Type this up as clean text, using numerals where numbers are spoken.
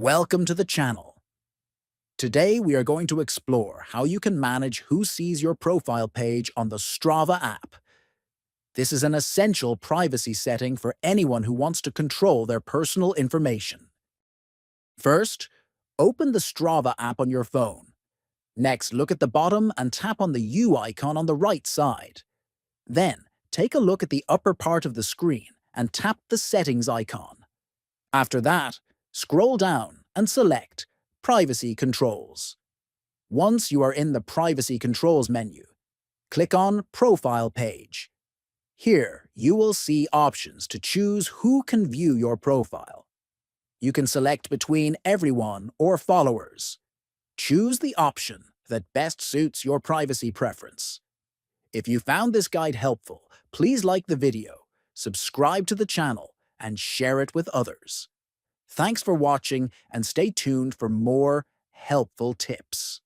Welcome to the channel. Today we are going to explore how you can manage who sees your profile page on the Strava app. This is an essential privacy setting for anyone who wants to control their personal information. First, open the Strava app on your phone. Next, look at the bottom and tap on the U icon on the right side. Then, take a look at the upper part of the screen and tap the Settings icon. After that, scroll down and select Privacy Controls. Once you are in the Privacy Controls menu, click on Profile Page. Here, you will see options to choose who can view your profile. You can select between everyone or followers. Choose the option that best suits your privacy preference. If you found this guide helpful, please like the video, subscribe to the channel, and share it with others. Thanks for watching and stay tuned for more helpful tips.